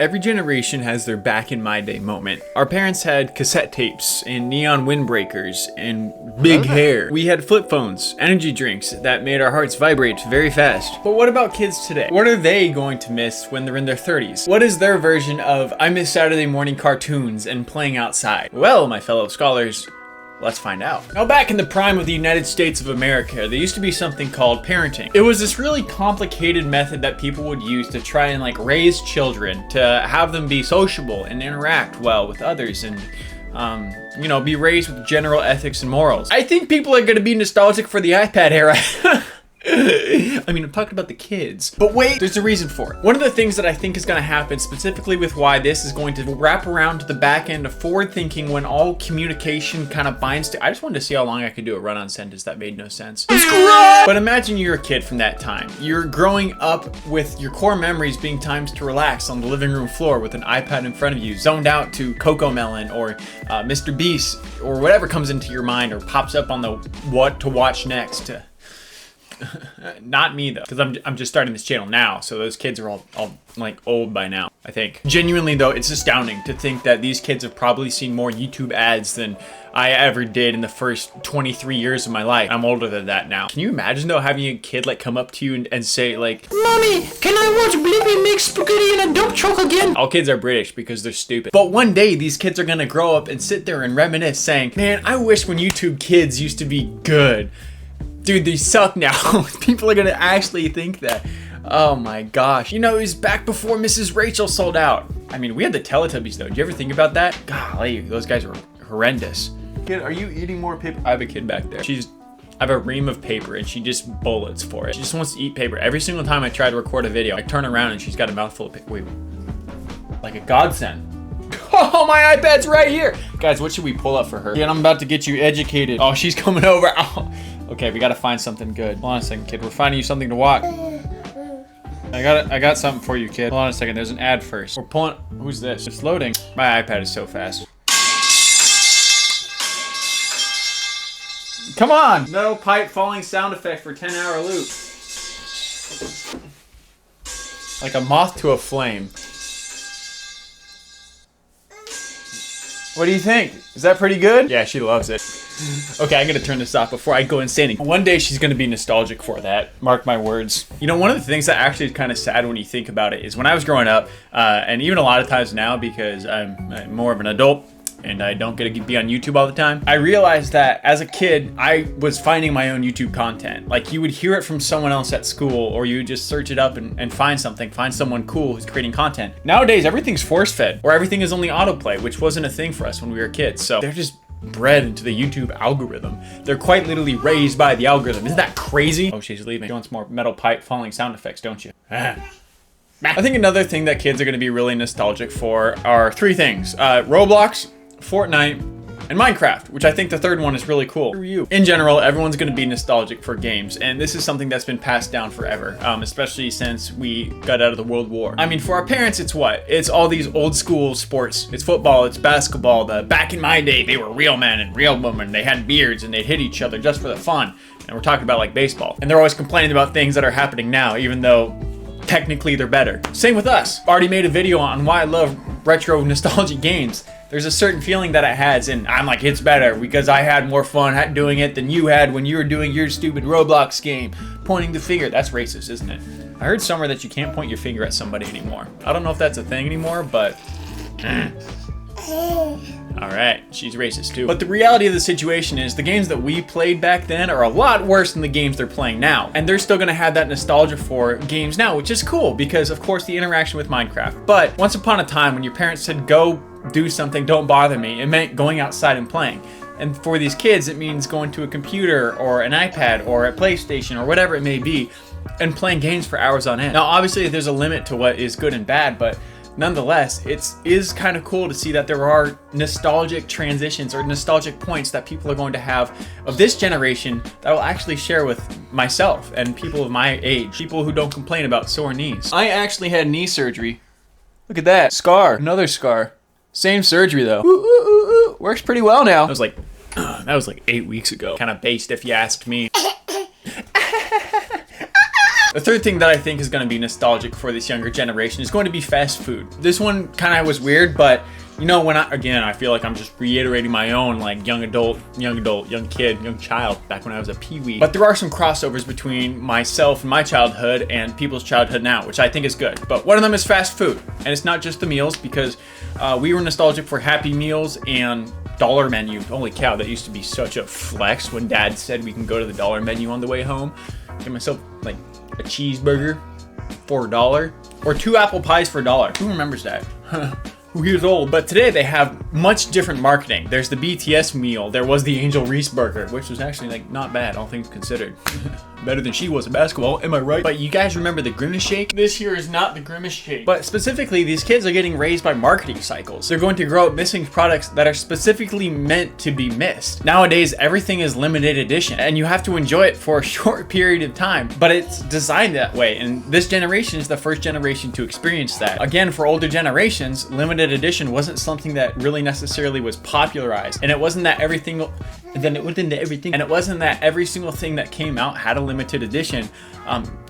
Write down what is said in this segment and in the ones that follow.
Every generation has their back in my day moment. Our parents had cassette tapes and neon windbreakers and big hair. We had flip phones, energy drinks that made our hearts vibrate very fast. But what about kids today? What are they going to miss when they're in their 30s? What is their version of I miss Saturday morning cartoons and playing outside? Well, my fellow scholars, let's find out. Now, back in the prime of the United States of America, there used to be something called parenting. It was this really complicated method that people would use to try and raise children, to have them be sociable and interact well with others and be raised with general ethics and morals. I think people are gonna be nostalgic for the iPad era. I mean, I'm talking about the kids. But wait, there's a reason for it. One of the things that I think is going to happen, specifically with why this is going to wrap around to the back end of forward thinking when all communication kind of binds to... I just wanted to see how long I could do a run-on sentence that made no sense. But imagine you're a kid from that time. You're growing up with your core memories being times to relax on the living room floor with an iPad in front of you, zoned out to Coco Melon or Mr. Beast or whatever comes into your mind or pops up on the what to watch next. Not me though, because I'm just starting this channel now, so those kids are all old by now, I think. Genuinely though, it's astounding to think that these kids have probably seen more YouTube ads than I ever did in the first 23 years of my life. I'm older than that now. Can you imagine though having a kid come up to you and say Mommy, can I watch Blippi make spaghetti in a dump truck again? All kids are British because they're stupid. But one day these kids are gonna grow up and sit there and reminisce saying, man, I wish when YouTube Kids used to be good. Dude, they suck now. People are gonna actually think that. Oh my gosh. You know, it was back before Mrs. Rachel sold out. I mean, we had the Teletubbies though. Did you ever think about that? Golly, those guys were horrendous. Kid, are you eating more paper? I have a kid back there. I have a ream of paper and she just bullets for it. She just wants to eat paper. Every single time I try to record a video, I turn around and she's got a mouthful of paper. Wait, like a godsend. Oh, my iPad's right here. Guys, what should we pull up for her? Yeah, I'm about to get you educated. Oh, she's coming over. Oh. Okay, we gotta find something good. Hold on a second, kid. We're finding you something to watch. I got something for you, kid. Hold on a second. There's an ad first. We're pulling. Who's this? It's loading. My iPad is so fast. Come on! Metal pipe falling sound effect for 10-hour loop. Like a moth to a flame. What do you think? Is that pretty good? Yeah, she loves it. Okay, I'm gonna turn this off before I go insane. One day she's gonna be nostalgic for that. Mark my words. You know, one of the things that actually is kind of sad when you think about it is when I was growing up, and even a lot of times now because I'm more of an adult and I don't get to be on YouTube all the time, I realized that as a kid, I was finding my own YouTube content. Like you would hear it from someone else at school or you would just search it up and find someone cool who's creating content. Nowadays, everything's force-fed or everything is only autoplay, which wasn't a thing for us when we were kids. So they're just bred into the YouTube algorithm. They're quite literally raised by the algorithm. Isn't that crazy? Oh, she's leaving. She wants more metal pipe falling sound effects, don't you? I think another thing that kids are going to be really nostalgic for are three things. Roblox, Fortnite, and Minecraft, which I think the third one is really cool. In general, everyone's going to be nostalgic for games, and this is something that's been passed down forever, especially since we got out of the World War. I mean, for our parents, it's what? It's all these old school sports. It's football, it's basketball. Back in my day, they were real men and real women. They had beards and they'd hit each other just for the fun. And we're talking about baseball. And they're always complaining about things that are happening now, even though technically they're better. Same with us. Already made a video on why I love retro nostalgic games. There's a certain feeling that it has, and I'm like, it's better because I had more fun doing it than you had when you were doing your stupid Roblox game. Pointing the finger. That's racist, isn't it? I heard somewhere that you can't point your finger at somebody anymore. I don't know if that's a thing anymore, but... Alright, she's racist too. But the reality of the situation is the games that we played back then are a lot worse than the games they're playing now. And they're still gonna have that nostalgia for games now, which is cool because of course the interaction with Minecraft. But once upon a time when your parents said go do something, don't bother me, it meant going outside and playing. And for these kids, it means going to a computer or an iPad or a PlayStation or whatever it may be and playing games for hours on end. Now, obviously, there's a limit to what is good and bad, but nonetheless, it is kind of cool to see that there are nostalgic transitions or nostalgic points that people are going to have of this generation that I will actually share with myself and people of my age, people who don't complain about sore knees. I actually had knee surgery. Look at that. Scar. Another scar. Same surgery though. Ooh, ooh, ooh, ooh. Works pretty well now. That was like 8 weeks ago. Kind of based if you asked me. The third thing that I think is going to be nostalgic for this younger generation is going to be fast food. This one kind of was weird, but you know, I feel like I'm just reiterating my own like young adult, young kid, young child back when I was a peewee. But there are some crossovers between myself and my childhood and people's childhood now, which I think is good. But one of them is fast food, and it's not just the meals, because we were nostalgic for Happy Meals and Dollar Menu. Holy cow, that used to be such a flex when Dad said we can go to the Dollar Menu on the way home. Get myself like a cheeseburger for $1 or 2 apple pies for $1. Who remembers that? Who years old? But today they have much different marketing. There's the BTS meal. There was the Angel Reese burger, which was actually like not bad, all things considered. Better than she was at basketball, am I right? But you guys remember the Grimace Shake? This here is not the Grimace Shake. But specifically, these kids are getting raised by marketing cycles. They're going to grow up missing products that are specifically meant to be missed. Nowadays, everything is limited edition, and you have to enjoy it for a short period of time, but it's designed that way, and this generation is the first generation to experience that. Again, for older generations, limited edition wasn't something that really necessarily was popularized, and it wasn't that every single thing that came out had a limited edition.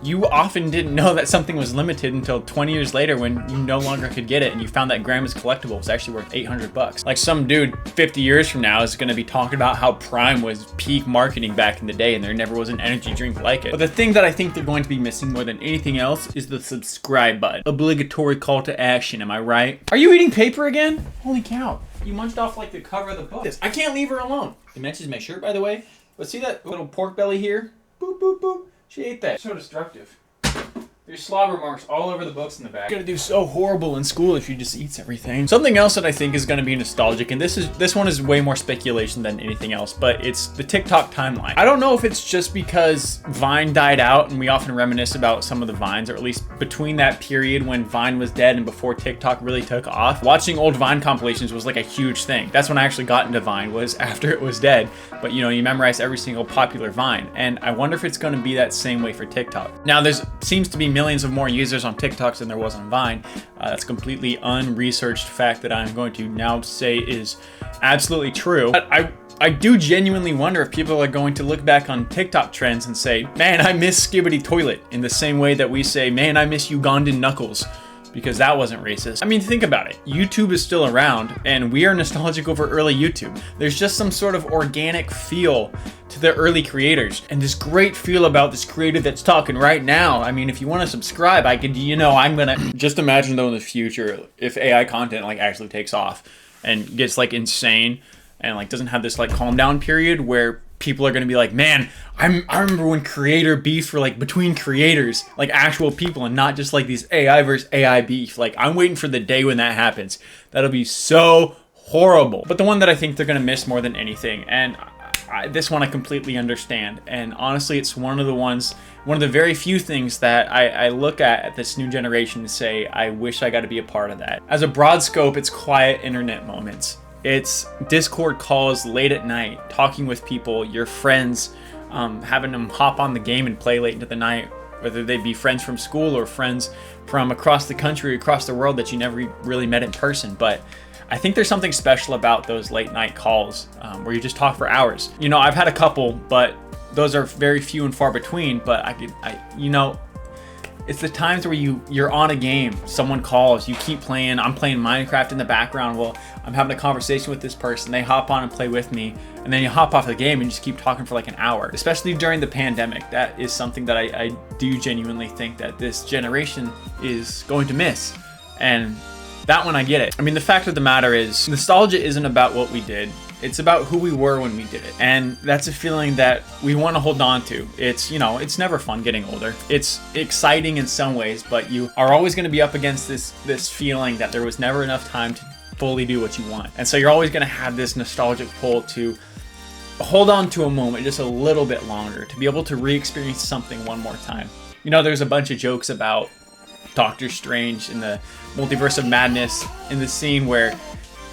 You often didn't know that something was limited until 20 years later when you no longer could get it and you found that Grandma's Collectible was actually worth $800. Like some dude 50 years from now is going to be talking about how Prime was peak marketing back in the day and there never was an energy drink like it. But the thing that I think they're going to be missing more than anything else is the subscribe button. Obligatory call to action, am I right? Are you eating paper again? Holy cow. You munched off like the cover of the book. I can't leave her alone. It matches my shirt, by the way. But see that little pork belly here? Boop, boop, boop. She ate that. So destructive. There's slobber marks all over the books in the back. You're gonna do so horrible in school if she just eats everything. Something else that I think is gonna be nostalgic, and this one is way more speculation than anything else, but it's the TikTok timeline. I don't know if it's just because Vine died out and we often reminisce about some of the Vines, or at least between that period when Vine was dead and before TikTok really took off. Watching old Vine compilations was like a huge thing. That's when I actually got into Vine, was after it was dead. But you know, you memorize every single popular Vine, and I wonder if it's gonna be that same way for TikTok. Now there seems to be millions of more users on TikToks than there was on Vine. That's a completely unresearched fact that I'm going to now say is absolutely true. But I do genuinely wonder if people are going to look back on TikTok trends and say, man, I miss Skibbity Toilet, in the same way that we say, man, I miss Ugandan Knuckles, because that wasn't racist. I mean, think about it. YouTube is still around, and we are nostalgic over early YouTube. There's just some sort of organic feel to the early creators, and this great feel about this creator that's talking right now. I mean, if you want to subscribe, I could, you know, I'm gonna just imagine though in the future if AI content like actually takes off and gets like insane and like doesn't have this like calm down period where people are gonna be like, man, I remember when creator beefs were like between creators, like actual people, and not just like these AI versus AI beef. Like, I'm waiting for the day when that happens. That'll be so horrible. But the one that I think they're gonna miss more than anything, and this one I completely understand, and honestly it's one of the very few things that I look at this new generation and say, I wish I got to be a part of that. As a broad scope, it's quiet internet moments. It's Discord calls late at night, talking with people, your friends, having them hop on the game and play late into the night, whether they be friends from school or friends from across the country, across the world that you never really met in person. But I think there's something special about those late night calls where you just talk for hours. You know, I've had a couple, but those are very few and far between. But you know, it's the times where you're on a game, someone calls, you keep playing, I'm playing Minecraft in the background, well, I'm having a conversation with this person, they hop on and play with me, and then you hop off the game and just keep talking for like an hour. Especially during the pandemic, that is something that I do genuinely think that this generation is going to miss. And that one, I get it. I mean, the fact of the matter is, nostalgia isn't about what we did. It's about who we were when we did it. And that's a feeling that we want to hold on to. It's, you know, it's never fun getting older. It's exciting in some ways, but you are always going to be up against this feeling that there was never enough time to fully do what you want. And so you're always going to have this nostalgic pull to hold on to a moment just a little bit longer, to be able to re-experience something one more time. You know, there's a bunch of jokes about Doctor Strange in the Multiverse of Madness, in the scene where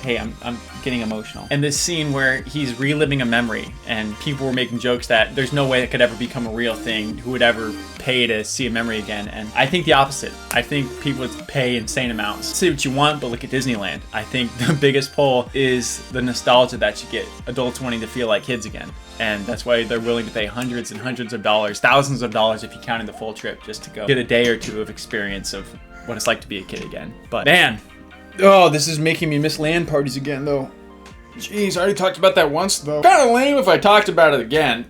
Hey, I'm getting emotional. And this scene where he's reliving a memory and people were making jokes that there's no way it could ever become a real thing. Who would ever pay to see a memory again? And I think the opposite. I think people would pay insane amounts. Say what you want, but look at Disneyland. I think the biggest pull is the nostalgia that you get. Adults wanting to feel like kids again. And that's why they're willing to pay hundreds and hundreds of dollars, thousands of dollars if you counted the full trip, just to go get a day or two of experience of what it's like to be a kid again. But man, oh, this is making me miss LAN parties again, though. Jeez, I already talked about that once, though. Kind of lame if I talked about it again.